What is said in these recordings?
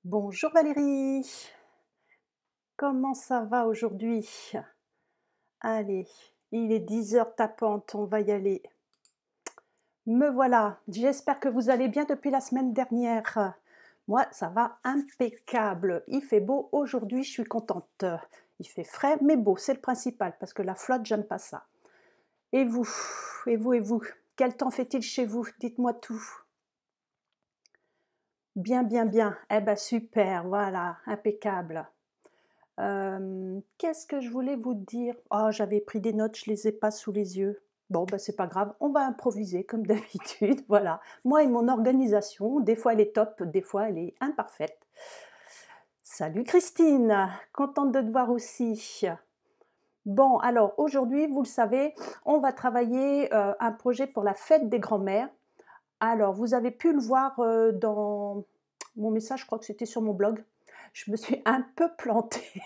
Bonjour Valérie, comment ça va aujourd'hui? Allez, il est 10 heures tapante, on va y aller. Me voilà, j'espère que vous allez bien depuis la semaine dernière. Moi, ça va impeccable. Il fait beau aujourd'hui, je suis contente. Il fait frais, mais beau, c'est le principal, parce que la flotte, j'aime pas ça. Et vous? Et vous, et vous? Quel temps fait-il chez vous? Dites-moi tout. Bien, bien, bien. Eh ben super, voilà, impeccable. Qu'est-ce que je voulais vous dire? Oh, j'avais pris des notes, je les ai pas sous les yeux. Bon, bah, c'est pas grave, on va improviser comme d'habitude, voilà. Moi et mon organisation, des fois elle est top, des fois elle est imparfaite. Salut Christine, contente de te voir aussi. Bon, alors aujourd'hui, vous le savez, on va travailler un projet pour la fête des grands-mères. Alors, vous avez pu le voir dans mon message, je crois que c'était sur mon blog. Je me suis un peu plantée.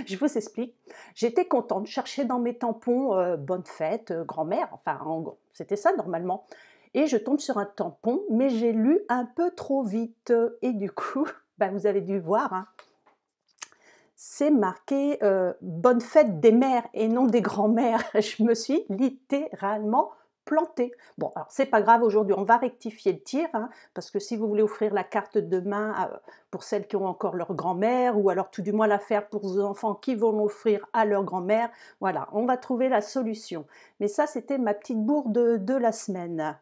Je vous explique. J'étais contente, je cherchais dans mes tampons bonne fête, grand-mère, enfin, en gros, c'était ça normalement. Et je tombe sur un tampon, mais j'ai lu un peu trop vite. Et du coup, bah, vous avez dû voir, hein, c'est marqué bonne fête des mères et non des grands-mères. Je me suis littéralement plantée. Bon, alors c'est pas grave, aujourd'hui on va rectifier le tir, hein, parce que si vous voulez offrir la carte demain pour celles qui ont encore leur grand-mère, ou alors tout du moins la faire pour vos enfants qui vont l'offrir à leur grand-mère, voilà, on va trouver la solution. Mais ça, c'était ma petite bourde de la semaine.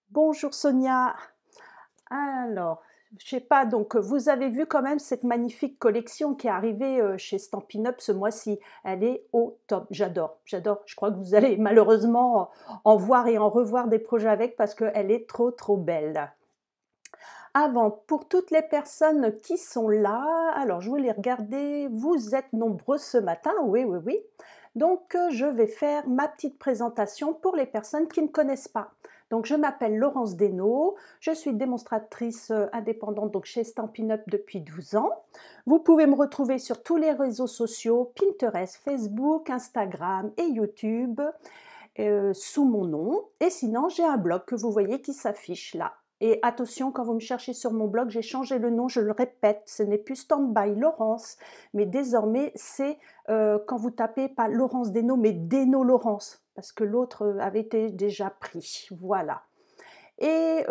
Bonjour Sonia. Alors, je sais pas, donc vous avez vu quand même cette magnifique collection qui est arrivée chez Stampin' Up ce mois-ci. Elle est au top. J'adore, j'adore. Je crois que vous allez malheureusement en voir et en revoir des projets avec parce qu'elle est trop trop belle. Avant, pour toutes les personnes qui sont là, alors je voulais regarder, vous êtes nombreux ce matin, oui, oui, oui. Donc je vais faire ma petite présentation pour les personnes qui ne me connaissent pas. Donc je m'appelle Laurence Desnaux, je suis démonstratrice indépendante donc chez Stampin' Up depuis 12 ans. Vous pouvez me retrouver sur tous les réseaux sociaux, Pinterest, Facebook, Instagram et YouTube sous mon nom. Et sinon, j'ai un blog que vous voyez qui s'affiche là. Et attention, quand vous me cherchez sur mon blog, j'ai changé le nom, je le répète, ce n'est plus Standby Laurence, mais désormais, c'est quand vous tapez pas Laurence Desnaux, mais Desnaux Laurence, parce que l'autre avait été déjà pris. Voilà. Et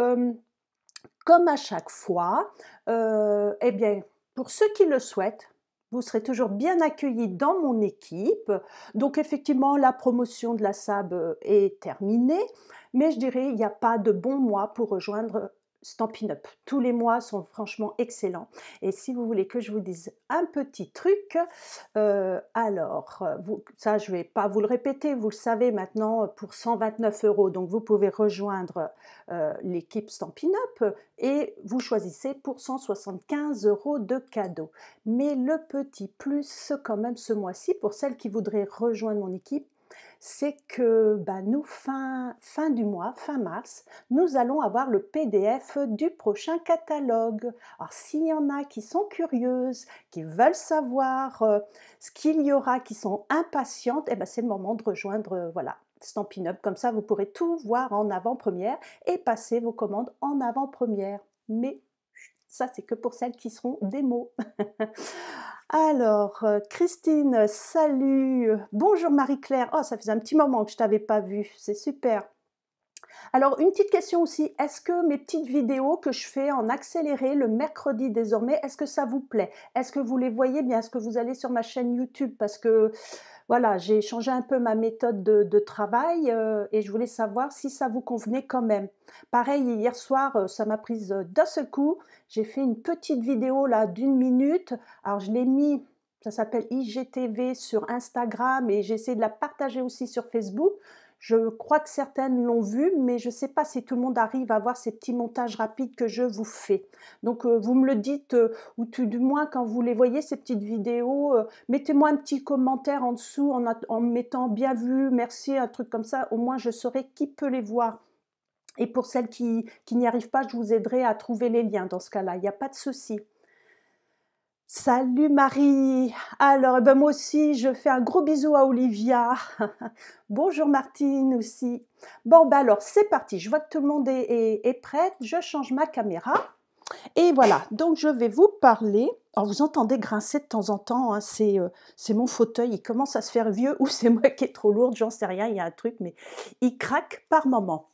comme à chaque fois, eh bien, pour ceux qui le souhaitent, vous serez toujours bien accueillis dans mon équipe. Donc effectivement, la promotion de la SAB est terminée, mais je dirais il n'y a pas de bon mois pour rejoindre Stampin' Up. Tous les mois sont franchement excellents. Et si vous voulez que je vous dise un petit truc, ça je ne vais pas vous le répéter, vous le savez maintenant, pour 129 €, donc vous pouvez rejoindre l'équipe Stampin' Up et vous choisissez pour 175 € de cadeaux. Mais le petit plus quand même ce mois-ci, pour celles qui voudraient rejoindre mon équipe, c'est que nous, fin du mois, fin mars, nous allons avoir le PDF du prochain catalogue. Alors s'il y en a qui sont curieuses, qui veulent savoir ce qu'il y aura, qui sont impatientes, c'est le moment de rejoindre voilà, Stampin' Up. Comme ça, vous pourrez tout voir en avant-première et passer vos commandes en avant-première. Mais ça, c'est que pour celles qui seront démo. Alors, Christine, salut. Bonjour Marie-Claire. Oh, ça faisait un petit moment que je t'avais pas vue. C'est super. Alors, une petite question aussi. Est-ce que mes petites vidéos que je fais en accéléré le mercredi désormais, est-ce que ça vous plaît? Est-ce que vous les voyez bien? Est-ce que vous allez sur ma chaîne YouTube? Parce que voilà, j'ai changé un peu ma méthode de travail et je voulais savoir si ça vous convenait quand même. Pareil, hier soir, ça m'a prise d'un seul coup. J'ai fait une petite vidéo là d'1 minute. Alors je l'ai mis, ça s'appelle IGTV sur Instagram et j'ai essayé de la partager aussi sur Facebook. Je crois que certaines l'ont vue, mais je ne sais pas si tout le monde arrive à voir ces petits montages rapides que je vous fais. Donc vous me le dites, ou tout du moins quand vous les voyez, ces petites vidéos, mettez-moi un petit commentaire en dessous en mettant bien vu, merci, un truc comme ça, au moins je saurai qui peut les voir. Et pour celles qui n'y arrivent pas, je vous aiderai à trouver les liens dans ce cas-là, il n'y a pas de souci. Salut Marie. Alors, moi aussi, je fais un gros bisou à Olivia. Bonjour Martine aussi. Bon, alors, c'est parti. Je vois que tout le monde est prêt. Je change ma caméra. Et voilà, donc je vais vous parler. Alors vous entendez grincer de temps en temps, hein, c'est mon fauteuil, il commence à se faire vieux ou c'est moi qui est trop lourde, j'en sais rien, il y a un truc, mais il craque par moment.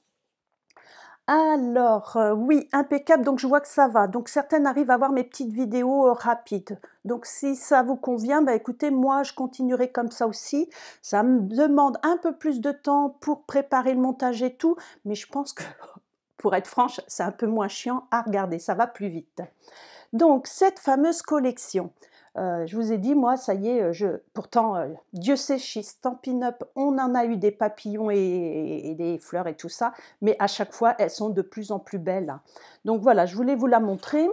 Alors, oui, impeccable, donc je vois que ça va. Donc certaines arrivent à voir mes petites vidéos, rapides. Donc si ça vous convient, bah, écoutez, moi je continuerai comme ça aussi. Ça me demande un peu plus de temps pour préparer le montage et tout, mais je pense que, pour être franche, c'est un peu moins chiant à regarder, ça va plus vite. Donc cette fameuse collection, je vous ai dit, moi, ça y est, pourtant, Dieu sait, chez Stampin' Up, on en a eu des papillons et des fleurs et tout ça, mais à chaque fois, elles sont de plus en plus belles, hein. Donc voilà, je voulais vous la montrer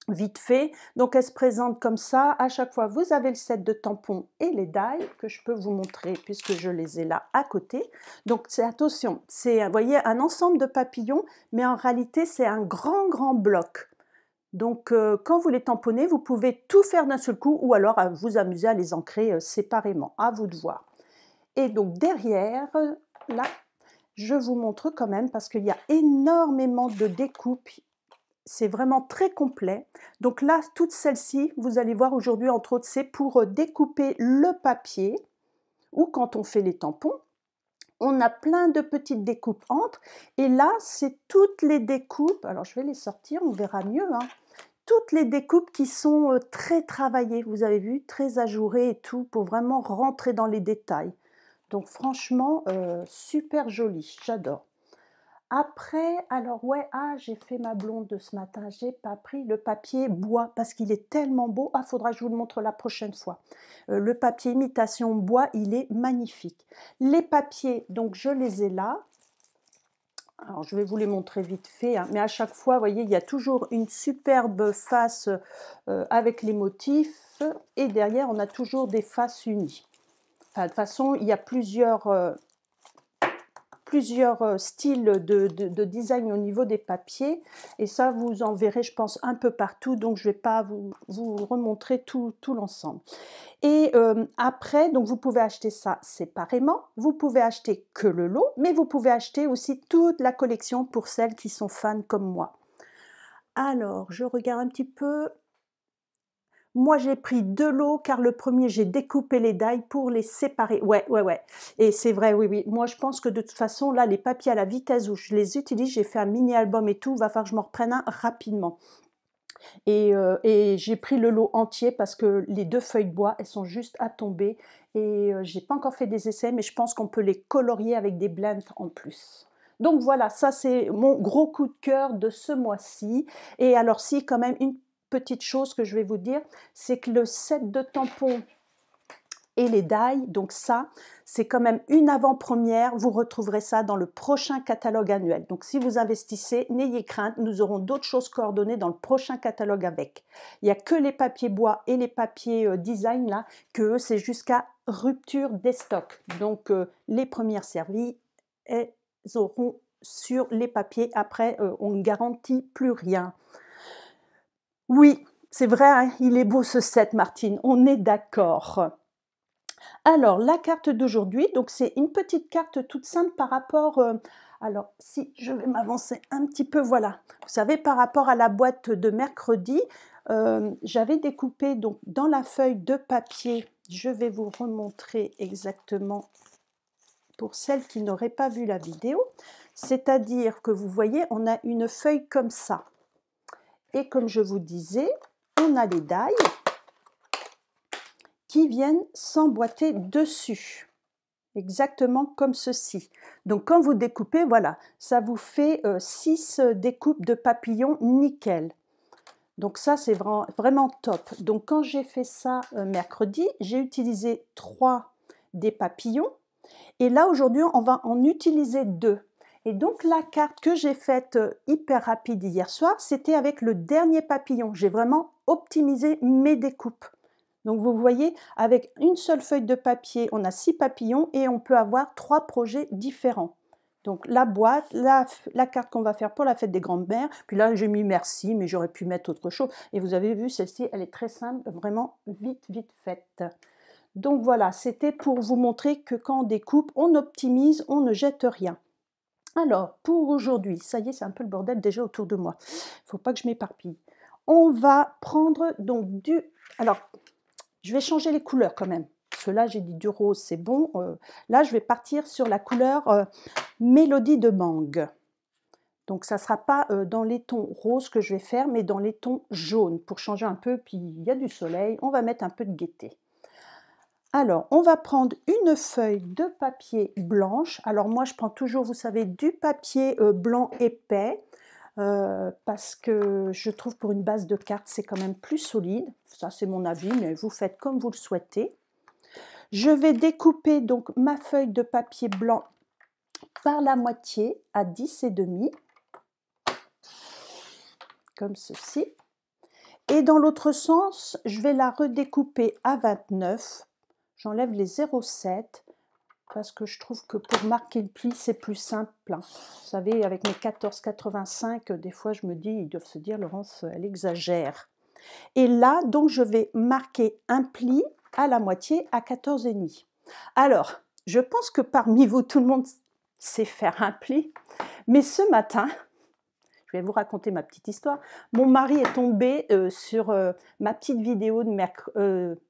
vite fait. Donc elle se présente comme ça. À chaque fois, vous avez le set de tampons et les die que je peux vous montrer puisque je les ai là à côté. Donc c'est, attention, c'est, vous voyez, un ensemble de papillons, mais en réalité, c'est un grand bloc. Donc, quand vous les tamponnez, vous pouvez tout faire d'un seul coup ou alors vous amuser à les ancrer séparément, à vous de voir. Et donc derrière, là, je vous montre quand même parce qu'il y a énormément de découpes. C'est vraiment très complet. Donc là, toutes celles-ci, vous allez voir aujourd'hui, entre autres, c'est pour découper le papier ou quand on fait les tampons. On a plein de petites découpes entre. Et là, c'est toutes les découpes. Alors, je vais les sortir, on verra mieux, hein. Toutes les découpes qui sont très travaillées, vous avez vu, très ajourées et tout, pour vraiment rentrer dans les détails. Donc franchement, super joli, j'adore. Après, alors ouais, j'ai fait ma blonde de ce matin, j'ai pas pris le papier bois parce qu'il est tellement beau. Faudra que je vous le montre la prochaine fois. Le papier imitation bois, il est magnifique. Les papiers, donc je les ai là. Alors, je vais vous les montrer vite fait, hein, mais à chaque fois, vous voyez, il y a toujours une superbe face avec les motifs et derrière, on a toujours des faces unies. Enfin, de toute façon, il y a plusieurs styles de design au niveau des papiers et ça, vous en verrez, je pense, un peu partout, donc je ne vais pas vous remontrer tout l'ensemble. Et après, donc vous pouvez acheter ça séparément, vous pouvez acheter que le lot, mais vous pouvez acheter aussi toute la collection pour celles qui sont fans comme moi. Alors, je regarde un petit peu. Moi, j'ai pris 2 lots car le premier, j'ai découpé les die pour les séparer. Ouais. Et c'est vrai, oui. Moi, je pense que de toute façon, là, les papiers à la vitesse où je les utilise, j'ai fait un mini album et tout, va falloir que je m'en reprenne un rapidement. Et j'ai pris le lot entier parce que les 2 feuilles de bois, elles sont juste à tomber et j'ai pas encore fait des essais, mais je pense qu'on peut les colorier avec des blends en plus. Donc voilà, ça c'est mon gros coup de cœur de ce mois-ci. Et alors si, quand même, une petite chose que je vais vous dire, c'est que le set de tampons et les die, donc ça, c'est quand même une avant-première. Vous retrouverez ça dans le prochain catalogue annuel. Donc si vous investissez, n'ayez crainte, nous aurons d'autres choses coordonnées dans le prochain catalogue avec. Il n'y a que les papiers bois et les papiers design là, que c'est jusqu'à rupture des stocks. Donc les premières servies, elles auront sur les papiers. Après, on ne garantit plus rien. Oui, c'est vrai, hein, il est beau ce set, Martine, on est d'accord. Alors, la carte d'aujourd'hui, donc c'est une petite carte toute simple par rapport, alors si je vais m'avancer un petit peu, voilà. Vous savez, par rapport à la boîte de mercredi, j'avais découpé donc dans la feuille de papier, je vais vous remontrer exactement pour celles qui n'auraient pas vu la vidéo, c'est-à-dire que vous voyez, on a une feuille comme ça. Et comme je vous disais, on a les die qui viennent s'emboîter dessus, exactement comme ceci. Donc quand vous découpez, voilà, ça vous fait 6 découpes de papillons nickel. Donc ça, c'est vraiment top. Donc quand j'ai fait ça mercredi, j'ai utilisé 3 des papillons. Et là, aujourd'hui, on va en utiliser 2. Et donc la carte que j'ai faite hyper rapide hier soir, c'était avec le dernier papillon. J'ai vraiment optimisé mes découpes. Donc vous voyez, avec une seule feuille de papier, on a 6 papillons et on peut avoir 3 projets différents. Donc la boîte, la carte qu'on va faire pour la fête des grandes-mères, puis là j'ai mis merci, mais j'aurais pu mettre autre chose. Et vous avez vu, celle-ci, elle est très simple, vraiment vite faite. Donc voilà, c'était pour vous montrer que quand on découpe, on optimise, on ne jette rien. Alors, pour aujourd'hui, ça y est, c'est un peu le bordel déjà autour de moi. Il ne faut pas que je m'éparpille. On va prendre donc du... Alors, je vais changer les couleurs quand même. Parce que là, j'ai dit du rose, c'est bon. Là, je vais partir sur la couleur Mélodie de mangue. Donc, ça ne sera pas dans les tons roses que je vais faire, mais dans les tons jaunes pour changer un peu. Puis, il y a du soleil, on va mettre un peu de gaieté. Alors, on va prendre une feuille de papier blanche. Alors, moi, je prends toujours, vous savez, du papier blanc épais parce que je trouve pour une base de carte, c'est quand même plus solide. Ça, c'est mon avis, mais vous faites comme vous le souhaitez. Je vais découper donc ma feuille de papier blanc par la moitié à 10,5, comme ceci. Et dans l'autre sens, je vais la redécouper à 29. J'enlève les 0,7 parce que je trouve que pour marquer le pli, c'est plus simple. Vous savez, avec mes 14,85, des fois, je me dis, ils doivent se dire, Laurence, elle exagère. Et là, donc, je vais marquer un pli à la moitié à 14,5. Alors, je pense que parmi vous, tout le monde sait faire un pli, mais ce matin, je vais vous raconter ma petite histoire. Mon mari est tombé sur ma petite vidéo de mercredi,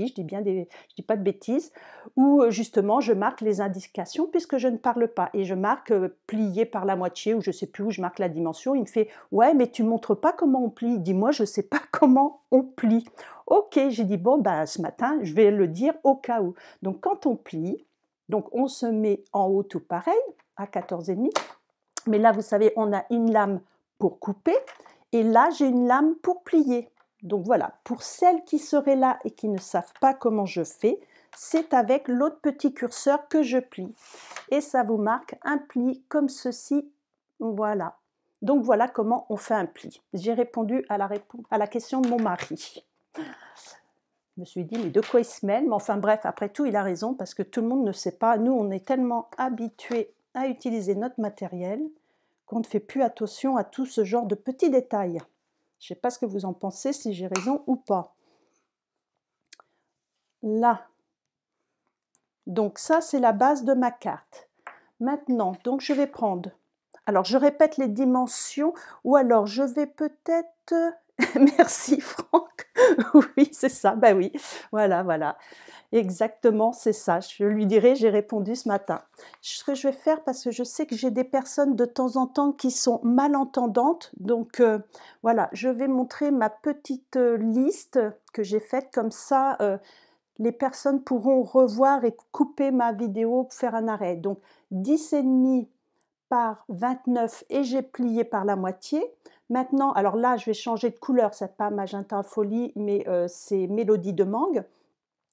je dis pas de bêtises, où justement je marque les indications puisque je ne parle pas et je marque plié par la moitié ou je sais plus où je marque la dimension. Il me fait ouais mais tu montres pas comment on plie. Dis-moi je sais pas comment on plie. Ok, j'ai dit bon bah ce matin je vais le dire au cas où. Donc quand on plie, donc on se met en haut tout pareil à 14,5. Mais là vous savez on a une lame pour couper et là j'ai une lame pour plier. Donc voilà, pour celles qui seraient là et qui ne savent pas comment je fais, c'est avec l'autre petit curseur que je plie. Et ça vous marque un pli comme ceci, voilà. Donc voilà comment on fait un pli. J'ai répondu à la question de mon mari. Je me suis dit, mais de quoi il se mêle? Mais enfin bref, après tout, il a raison parce que tout le monde ne sait pas. Nous, on est tellement habitués à utiliser notre matériel qu'on ne fait plus attention à tout ce genre de petits détails. Je ne sais pas ce que vous en pensez, si j'ai raison ou pas. Là. Donc ça, c'est la base de ma carte. Maintenant, donc je vais prendre... Alors, je répète les dimensions ou alors je vais peut-être... Merci Franck. Oui, c'est ça. Ben oui, voilà, voilà. Exactement, c'est ça. Je lui dirai, j'ai répondu ce matin. Ce que je vais faire, parce que je sais que j'ai des personnes de temps en temps qui sont malentendantes, donc voilà, je vais montrer ma petite liste que j'ai faite, comme ça les personnes pourront revoir et couper ma vidéo pour faire un arrêt. Donc 10,5 par 29 et j'ai plié par la moitié. Maintenant, alors là, je vais changer de couleur, c'est pas magenta folie, mais c'est mélodie de mangue.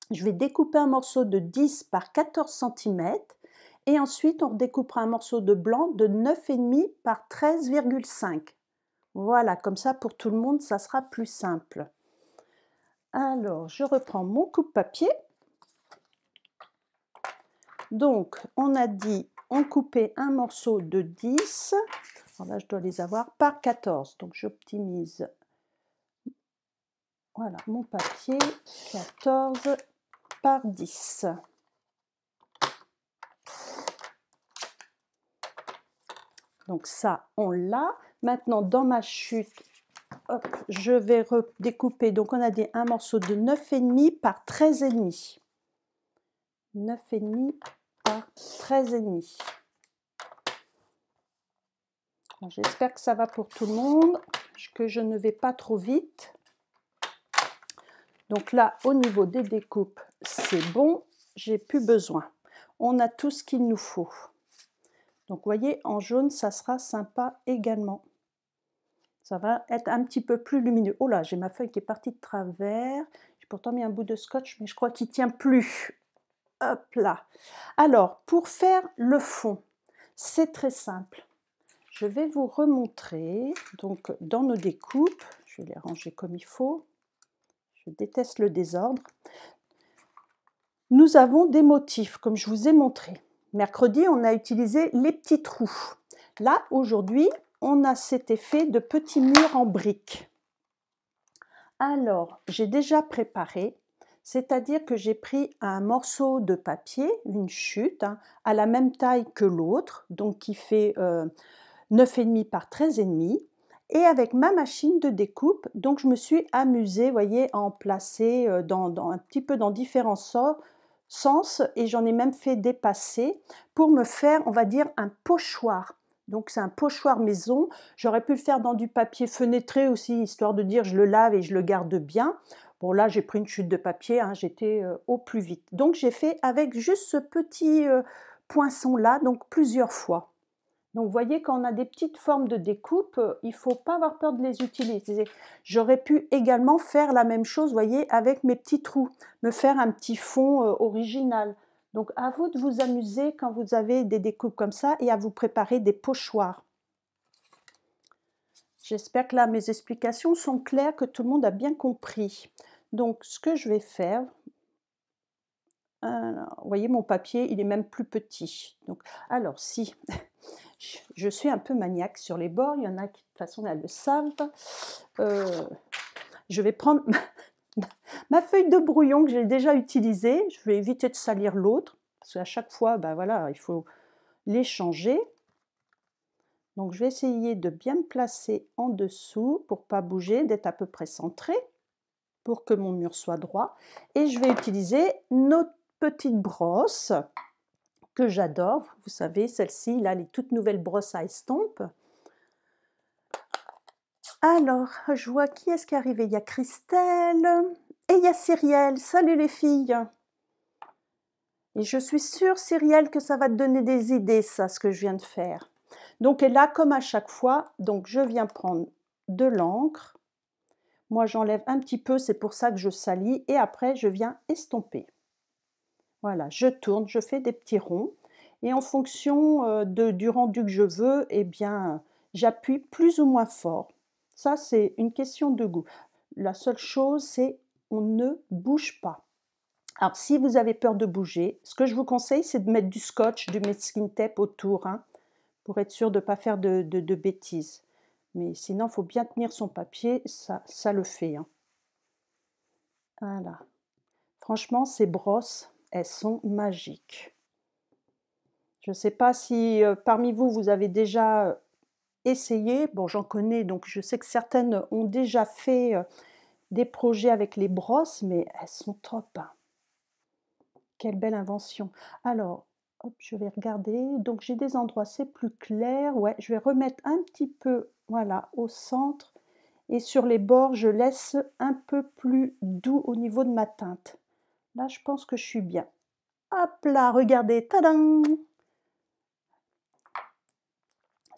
Je vais découper un morceau de 10 par 14 cm et ensuite on découpera un morceau de blanc de 9,5 par 13,5. Voilà, comme ça pour tout le monde, ça sera plus simple. Alors, je reprends mon coupe-papier. Donc, on a dit, on coupait un morceau de 10. Alors là, je dois les avoir par 14. Donc, j'optimise. Voilà, mon papier, 14 par 10. Donc ça, on l'a. Maintenant, dans ma chute, hop, je vais découper. Donc, on a dit un morceau de 9,5 par 13,5. 9,5 par 13,5. Bon, j'espère que ça va pour tout le monde, que je ne vais pas trop vite. Donc là, au niveau des découpes, c'est bon, j'ai plus besoin. On a tout ce qu'il nous faut. Donc, vous voyez, en jaune, ça sera sympa également. Ça va être un petit peu plus lumineux. Oh là, j'ai ma feuille qui est partie de travers. J'ai pourtant mis un bout de scotch, mais je crois qu'il ne tient plus. Hop là. Alors, pour faire le fond, c'est très simple. Je vais vous remontrer. Donc, dans nos découpes, je vais les ranger comme il faut. Je déteste le désordre. Nous avons des motifs, comme je vous ai montré. Mercredi, on a utilisé les petits trous. Là, aujourd'hui, on a cet effet de petits murs en briques. Alors, j'ai déjà préparé. C'est-à-dire que j'ai pris un morceau de papier, une chute, hein, à la même taille que l'autre, donc qui fait 9,5 par 13,5, et avec ma machine de découpe, donc je me suis amusée, voyez, à en placer un petit peu dans différents sens, et j'en ai même fait dépasser pour me faire, on va dire, un pochoir. Donc c'est un pochoir maison. J'aurais pu le faire dans du papier fenêtré aussi, histoire de dire je le lave et je le garde bien. Bon là j'ai pris une chute de papier, hein, j'étais au plus vite. Donc j'ai fait avec juste ce petit poinçon là, donc plusieurs fois. Donc vous voyez, quand on a des petites formes de découpe, il ne faut pas avoir peur de les utiliser. J'aurais pu également faire la même chose, vous voyez, avec mes petits trous, me faire un petit fond original. Donc à vous de vous amuser quand vous avez des découpes comme ça et à vous préparer des pochoirs. J'espère que là mes explications sont claires, que tout le monde a bien compris. Donc ce que je vais faire, alors, vous voyez mon papier, il est même plus petit. Donc, alors si je suis un peu maniaque sur les bords, il y en a qui de toute façon elles le savent. Je vais prendre ma feuille de brouillon que j'ai déjà utilisée, je vais éviter de salir l'autre, parce qu'à chaque fois, ben voilà, il faut les changer. Donc je vais essayer de bien me placer en dessous pour pas bouger, d'être à peu près centré, pour que mon mur soit droit. Et je vais utiliser notre petite brosse que j'adore, vous savez, celle-ci, là, les toutes nouvelles brosses à estompe. Alors, je vois qui est-ce qui est arrivé. Il y a Christelle et il y a Cyrielle. Salut les filles. Et je suis sûre, Cyrielle, que ça va te donner des idées, ça, ce que je viens de faire. Donc, et là, comme à chaque fois, donc je viens prendre de l'encre. Moi, j'enlève un petit peu, c'est pour ça que je salis. Et après, je viens estomper. Voilà, je tourne, je fais des petits ronds. Et en fonction du rendu que je veux, eh bien, j'appuie plus ou moins fort. Ça, c'est une question de goût. La seule chose, c'est on ne bouge pas. Alors, si vous avez peur de bouger, ce que je vous conseille, c'est de mettre du scotch, du masking tape autour, hein, pour être sûr de ne pas faire de bêtises. Mais sinon, il faut bien tenir son papier, ça le fait. Hein. Voilà. Franchement, ces brosses, elles sont magiques. Je ne sais pas si parmi vous, vous avez déjà essayé. Bon, j'en connais, donc je sais que certaines ont déjà fait des projets avec les brosses, mais elles sont top. Hein. Quelle belle invention. Alors, hop, je vais regarder. Donc, j'ai des endroits, c'est plus clair. Ouais, je vais remettre un petit peu, voilà, au centre. Et sur les bords, je laisse un peu plus doux au niveau de ma teinte. Là, je pense que je suis bien. Hop là, regardez, tadam!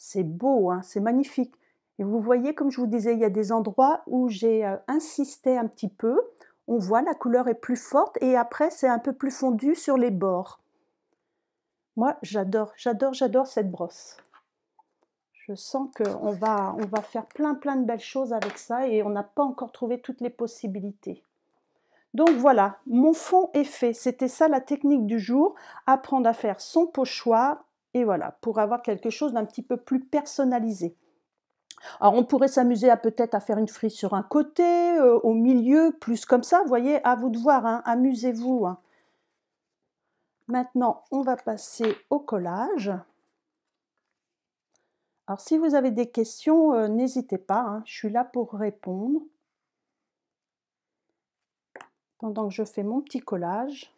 C'est beau, hein, c'est magnifique. Et vous voyez, comme je vous disais, il y a des endroits où j'ai insisté un petit peu. On voit la couleur est plus forte et après c'est un peu plus fondu sur les bords. Moi, j'adore, j'adore, j'adore cette brosse. Je sens qu'on va faire plein de belles choses avec ça et on n'a pas encore trouvé toutes les possibilités. Donc voilà, mon fond est fait. C'était ça la technique du jour, apprendre à faire son pochoir et voilà, pour avoir quelque chose d'un petit peu plus personnalisé. Alors on pourrait s'amuser à peut-être à faire une frise sur un côté, au milieu, plus comme ça, vous voyez, à vous de voir, hein, amusez-vous. Hein. Maintenant, on va passer au collage. Alors si vous avez des questions, n'hésitez pas, hein, je suis là pour répondre. Pendant que je fais mon petit collage.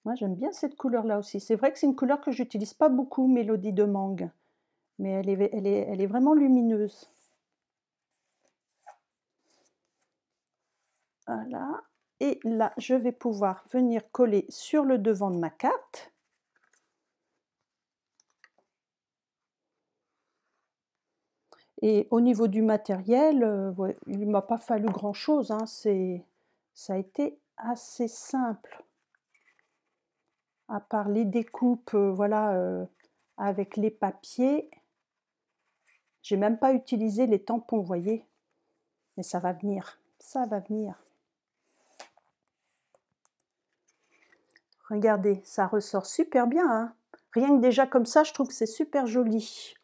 Moi j'aime bien cette couleur-là aussi. C'est vrai que c'est une couleur que j'utilise pas beaucoup, Mélodie de Mangue. Mais elle est vraiment lumineuse. Voilà. Et là, je vais pouvoir venir coller sur le devant de ma carte. Et au niveau du matériel, ouais, il ne m'a pas fallu grand-chose, hein, ça a été assez simple. À part les découpes, voilà, avec les papiers. J'ai même pas utilisé les tampons, vous voyez? Mais ça va venir, ça va venir. Regardez, ça ressort super bien, hein. Rien que déjà comme ça, je trouve que c'est super joli.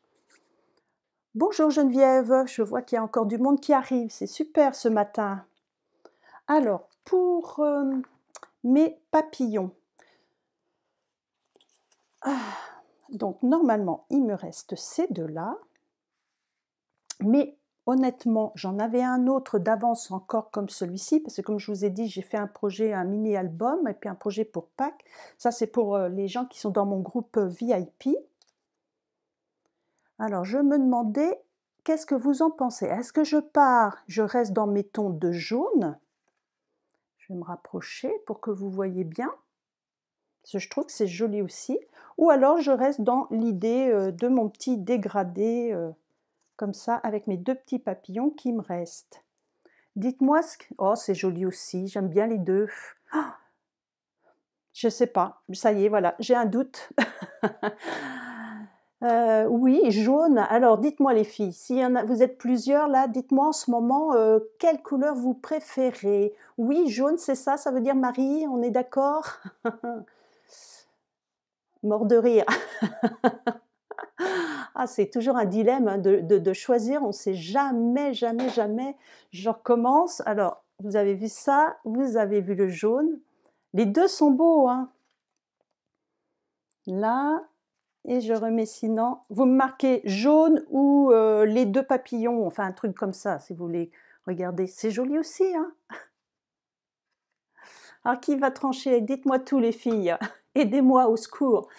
Bonjour Geneviève, je vois qu'il y a encore du monde qui arrive, c'est super ce matin. Alors, pour mes papillons, ah, donc normalement il me reste ces deux-là, mais honnêtement j'en avais un autre d'avance encore comme celui-ci, parce que comme je vous ai dit, j'ai fait un projet, un mini-album et puis un projet pour Pâques. Ça c'est pour les gens qui sont dans mon groupe VIP. Alors je me demandais, qu'est-ce que vous en pensez? Est-ce que je reste dans mes tons de jaune? Je vais me rapprocher pour que vous voyez bien, parce que je trouve que c'est joli aussi. Ou alors je reste dans l'idée de mon petit dégradé comme ça avec mes deux petits papillons qui me restent. Dites-moi ce que... Oh, c'est joli aussi, j'aime bien les deux. Je sais pas, ça y est, voilà, j'ai un doute. Oui, jaune. Alors dites-moi les filles, s'il y en a vous êtes plusieurs là, dites-moi en ce moment, quelle couleur vous préférez? Oui, jaune, c'est ça, ça veut dire Marie, on est d'accord? Mort de rire. Ah, c'est toujours un dilemme, hein, de choisir, on ne sait jamais, jamais, jamais. Je recommence. Alors, vous avez vu ça, vous avez vu le jaune. Les 2 sont beaux, hein. Là et je remets sinon vous me marquez jaune ou les 2 papillons, enfin un truc comme ça si vous voulez. Regardez, c'est joli aussi, hein. Alors qui va trancher? Dites-moi tout les filles. Aidez-moi, au secours.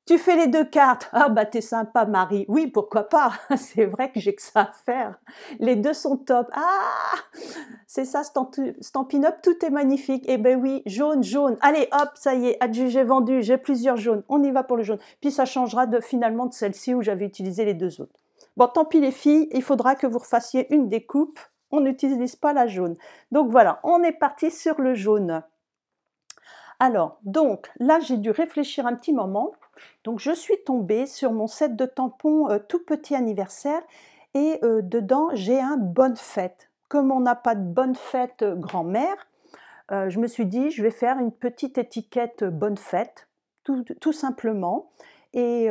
Tu fais les 2 cartes. Ah bah tu es sympa Marie. Oui, pourquoi pas? C'est vrai que j'ai que ça à faire. Les 2 sont top. Ah! C'est ça Stampin' Up, tout est magnifique. Eh ben oui, jaune, jaune. Allez hop, ça y est, adjugé, vendu, j'ai plusieurs jaunes. On y va pour le jaune. Puis ça changera finalement de celle-ci où j'avais utilisé les 2 autres. Bon, tant pis les filles, il faudra que vous refassiez une découpe. On n'utilise pas la jaune. Donc voilà, on est parti sur le jaune. Alors, donc là, j'ai dû réfléchir un petit moment. Donc, je suis tombée sur mon set de tampons tout petit anniversaire et dedans, j'ai un bonne fête. Comme on n'a pas de bonne fête grand-mère, je me suis dit, je vais faire une petite étiquette bonne fête, tout simplement. Et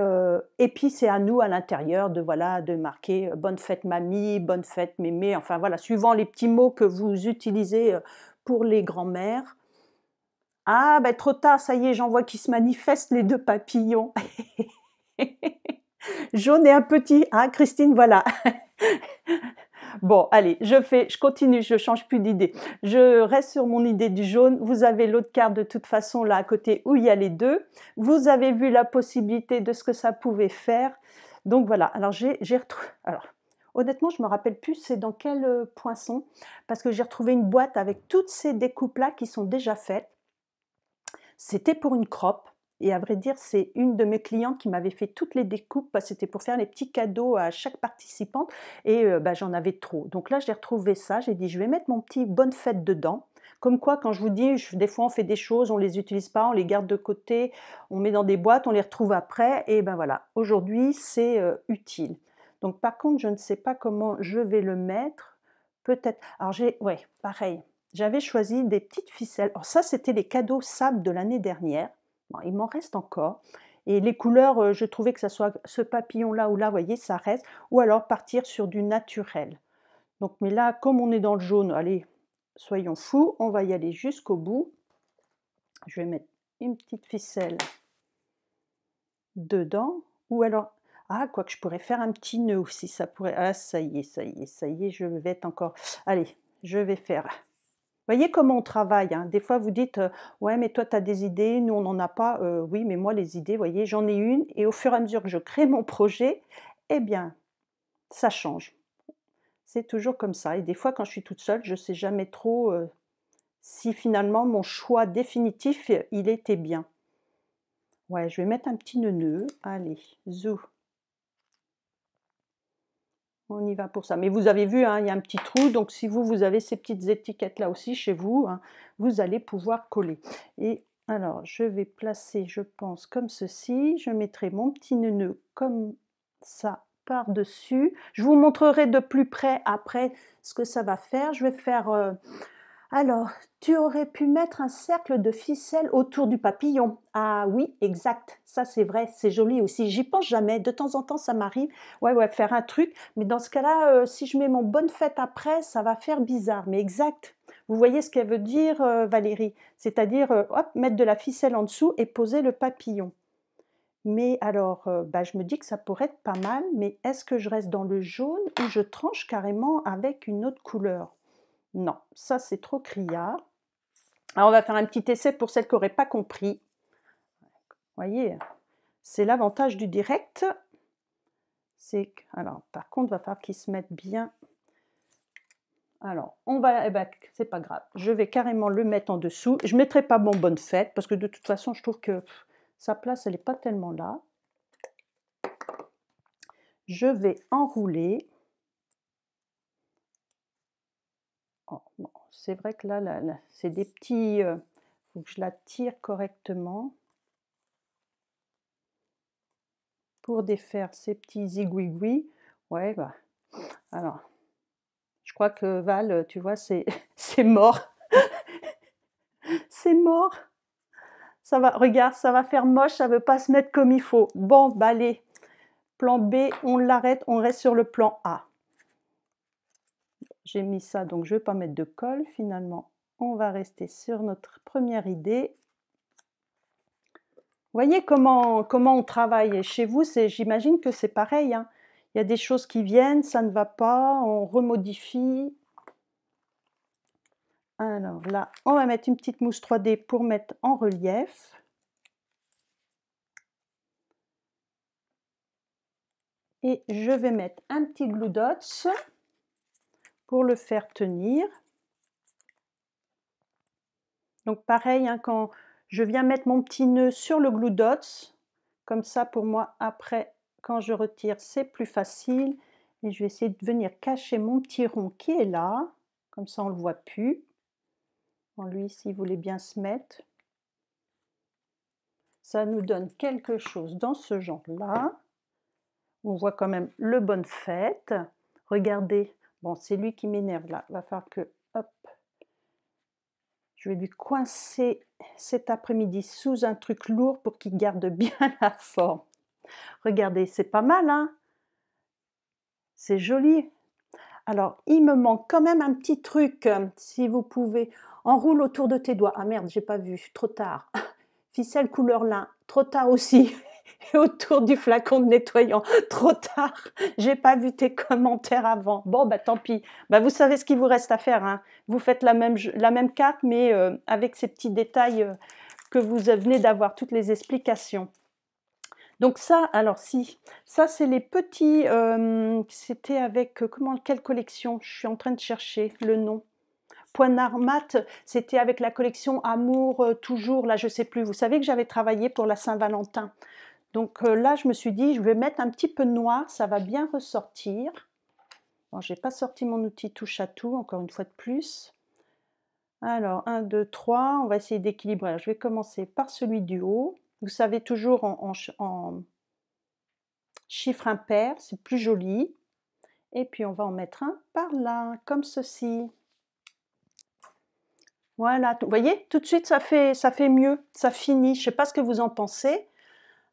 puis, c'est à nous, à l'intérieur, de, voilà, de marquer bonne fête mamie, bonne fête mémé, enfin voilà, suivant les petits mots que vous utilisez pour les grands-mères. Ah, ben trop tard, ça y est, j'en vois qui se manifestent les 2 papillons. Jaune et un petit, hein, Christine, voilà. Bon, allez, je continue, je change plus d'idée. Je reste sur mon idée du jaune. Vous avez l'autre carte de toute façon là à côté où il y a les 2. Vous avez vu la possibilité de ce que ça pouvait faire. Donc voilà, alors j'ai retrouvé... Alors, honnêtement, je me rappelle plus c'est dans quel poinçon, parce que j'ai retrouvé une boîte avec toutes ces découpes-là qui sont déjà faites. C'était pour une crop et à vrai dire, c'est une de mes clientes qui m'avait fait toutes les découpes, parce que c'était pour faire les petits cadeaux à chaque participante et bah, j'en avais trop. Donc là, j'ai retrouvé ça, j'ai dit: «Je vais mettre mon petit bonne fête dedans». Comme quoi, quand je vous dis, des fois, on fait des choses, on les utilise pas, on les garde de côté, on met dans des boîtes, on les retrouve après et ben voilà. Aujourd'hui, c'est, utile. Donc par contre, je ne sais pas comment je vais le mettre. Peut-être alors ouais, pareil, j'avais choisi des petites ficelles. Alors ça, c'était les cadeaux sable de l'année dernière. Bon, il m'en reste encore et les couleurs, je trouvais que ça soit ce papillon-là ou là, vous voyez, ça reste ou alors partir sur du naturel. Donc mais là, comme on est dans le jaune, allez, soyons fous, on va y aller jusqu'au bout. Je vais mettre une petite ficelle dedans ou alors ah, quoique je pourrais faire un petit nœud aussi, ça pourrait ah ça y est, ça y est, ça y est, je vais être encore allez, je vais faire voyez comment on travaille, hein. Des fois vous dites, «Ouais, mais toi tu as des idées, nous on n'en a pas». Oui, mais moi les idées, voyez, j'en ai une et au fur et à mesure que je crée mon projet, eh bien, ça change. C'est toujours comme ça et des fois quand je suis toute seule, je ne sais jamais trop, si finalement mon choix définitif, il était bien. Ouais, je vais mettre un petit nœud. Allez, zou, on y va pour ça. Mais vous avez vu, hein, il y a un petit trou, donc si vous avez ces petites étiquettes-là aussi chez vous, hein, vous allez pouvoir coller. Et alors, je vais placer, je pense, comme ceci. Je mettrai mon petit nœud comme ça par-dessus. Je vous montrerai de plus près après ce que ça va faire. Je vais faire Alors, tu aurais pu mettre un cercle de ficelle autour du papillon. Ah oui, exact, ça c'est vrai, c'est joli aussi. J'y pense jamais, de temps en temps ça m'arrive. Ouais, ouais, faire un truc, mais dans ce cas-là, si je mets mon bonne fête après, ça va faire bizarre. Mais exact. Vous voyez ce qu'elle veut dire, Valérie? C'est-à-dire, hop, mettre de la ficelle en dessous et poser le papillon. Mais alors, bah, je me dis que ça pourrait être pas mal, mais est-ce que je reste dans le jaune ou je tranche carrément avec une autre couleur? Non, ça c'est trop criard. Alors on va faire un petit essai pour celles qui n'auraient pas compris. Vous voyez, c'est l'avantage du direct. C'est que, alors par contre, il va falloir qu'ils se mettent bien. Alors, on va, eh ben, c'est pas grave, je vais carrément le mettre en dessous. Je ne mettrai pas mon bonne fête parce que de toute façon, je trouve que sa place, elle n'est pas tellement là. Je vais enrouler. Oh, bon, c'est vrai que là, c'est des petits. Faut que je la tire correctement pour défaire ces petits zigouigouis. Ouais, bah, alors, je crois que Val, tu vois, c'est mort. C'est mort. Ça va, regarde, ça va faire moche, ça veut pas se mettre comme il faut. Bon, bah allez, plan B, on l'arrête, on reste sur le plan A. J'ai mis ça, donc je ne vais pas mettre de colle finalement. On va rester sur notre première idée. Vous voyez comment on travaille chez vous, j'imagine que c'est pareil, hein. Il y a des choses qui viennent, ça ne va pas, on remodifie. Alors là, on va mettre une petite mousse 3D pour mettre en relief. Et je vais mettre un petit glue dots pour le faire tenir. Donc pareil, hein, quand je viens mettre mon petit nœud sur le glue dots, comme ça pour moi après, quand je retire, c'est plus facile. Et je vais essayer de venir cacher mon petit rond qui est là, comme ça on ne le voit plus. Bon, lui, s'il voulait bien se mettre, ça nous donne quelque chose dans ce genre-là. On voit quand même le bonne fête. Regardez, bon, c'est lui qui m'énerve là. Il va falloir que, hop, je vais lui coincer cet après-midi sous un truc lourd pour qu'il garde bien la forme. Regardez, c'est pas mal, hein? C'est joli. Alors, il me manque quand même un petit truc, si vous pouvez. Enroule autour de tes doigts. Ah merde, j'ai pas vu, trop tard. Ficelle couleur lin, trop tard aussi. Et autour du flacon de nettoyant, trop tard. J'ai pas vu tes commentaires avant. Bon, bah tant pis. Bah, vous savez ce qu'il vous reste à faire, hein. Vous faites la même carte, mais avec ces petits détails que vous venez d'avoir, toutes les explications. Donc ça, alors si, ça c'est les petits, c'était avec, quelle collection? Je suis en train de chercher le nom. Poignard mat, c'était avec la collection Amour, toujours, là je sais plus. Vous savez que j'avais travaillé pour la Saint-Valentin. Donc là je me suis dit, je vais mettre un petit peu de noir, ça va bien ressortir. Bon, j'ai pas sorti mon outil touche à tout, encore une fois de plus. Alors 1, 2, 3, on va essayer d'équilibrer. Alors, je vais commencer par celui du haut. Vous savez, toujours en chiffre impair, c'est plus joli. Et puis on va en mettre un par là, comme ceci. Voilà, vous voyez, tout de suite ça fait mieux, ça finit. Je ne sais pas ce que vous en pensez.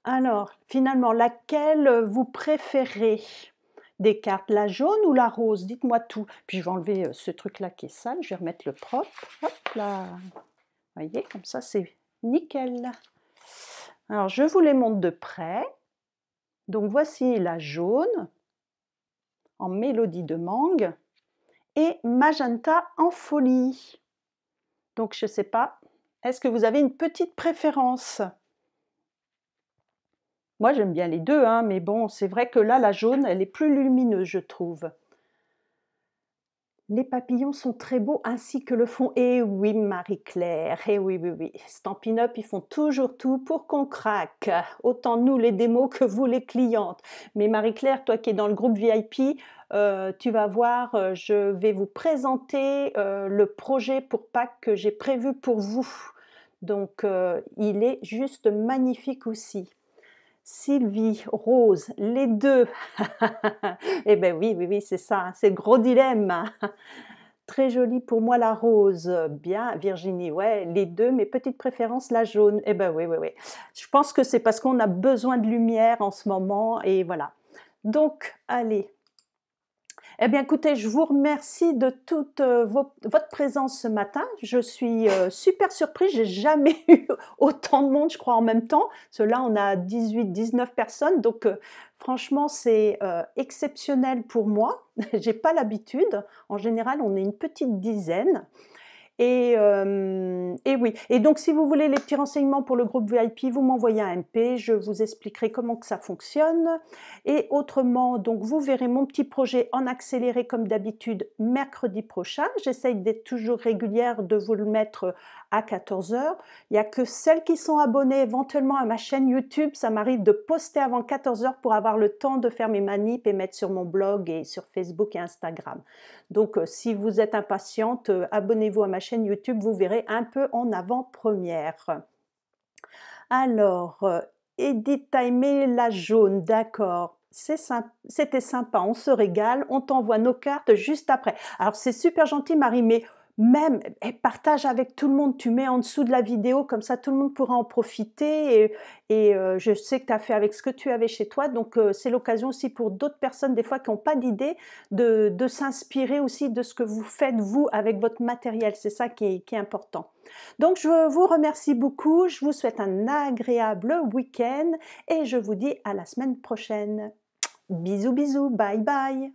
Alors, finalement, laquelle vous préférez des cartes, la jaune ou la rose? Dites-moi tout. Puis je vais enlever ce truc-là qui est sale, je vais remettre le propre. Hop là. Vous voyez, comme ça c'est nickel. Alors, je vous les montre de près. Donc voici la jaune en mélodie de mangue et magenta en folie. Donc je ne sais pas, est-ce que vous avez une petite préférence? Moi j'aime bien les deux, hein, mais bon, c'est vrai que là, la jaune, elle est plus lumineuse, je trouve. Les papillons sont très beaux, ainsi que le fond. Eh oui, Marie-Claire, eh oui, oui, oui. Stampin' Up, ils font toujours tout pour qu'on craque. Autant nous, les démos, que vous, les clientes. Mais Marie-Claire, toi qui es dans le groupe VIP, tu vas voir, je vais vous présenter le projet pour Pâques que j'ai prévu pour vous. Donc, il est juste magnifique aussi. Sylvie, Rose, les deux. Eh bien oui, oui, oui, c'est ça, c'est le gros dilemme. Très jolie pour moi la rose, bien Virginie, ouais, les 2, mais petite préférence la jaune. Eh ben oui, oui, oui. Je pense que c'est parce qu'on a besoin de lumière en ce moment et voilà. Donc allez, eh bien écoutez, je vous remercie de toute, votre présence ce matin. Je suis, super surprise, j'ai jamais eu autant de monde je crois en même temps. Parce que là on a 18-19 personnes donc franchement c'est, exceptionnel pour moi. J'ai pas l'habitude. En général on est une petite dizaine et oui et donc si vous voulez les petits renseignements pour le groupe VIP, vous m'envoyez un MP, je vous expliquerai comment que ça fonctionne et autrement, donc vous verrez mon petit projet en accéléré comme d'habitude mercredi prochain. J'essaye d'être toujours régulière, de vous le mettre à 14h. Il n'y a que celles qui sont abonnées éventuellement à ma chaîne YouTube, ça m'arrive de poster avant 14h pour avoir le temps de faire mes manips et mettre sur mon blog et sur Facebook et Instagram. Donc si vous êtes impatiente, abonnez-vous à ma chaîne YouTube, vous verrez un peu en avant-première. Alors, Edith, tu as aimé la jaune, d'accord. C'était sympa, on se régale, on t'envoie nos cartes juste après. Alors c'est super gentil Marie, mais même partage avec tout le monde, tu mets en dessous de la vidéo, comme ça tout le monde pourra en profiter et je sais que tu as fait avec ce que tu avais chez toi, donc c'est l'occasion aussi pour d'autres personnes des fois qui n'ont pas d'idée de s'inspirer aussi de ce que vous faites vous avec votre matériel, c'est ça qui est important. Donc je vous remercie beaucoup, je vous souhaite un agréable week-end et je vous dis à la semaine prochaine. Bisous bisous, bye bye.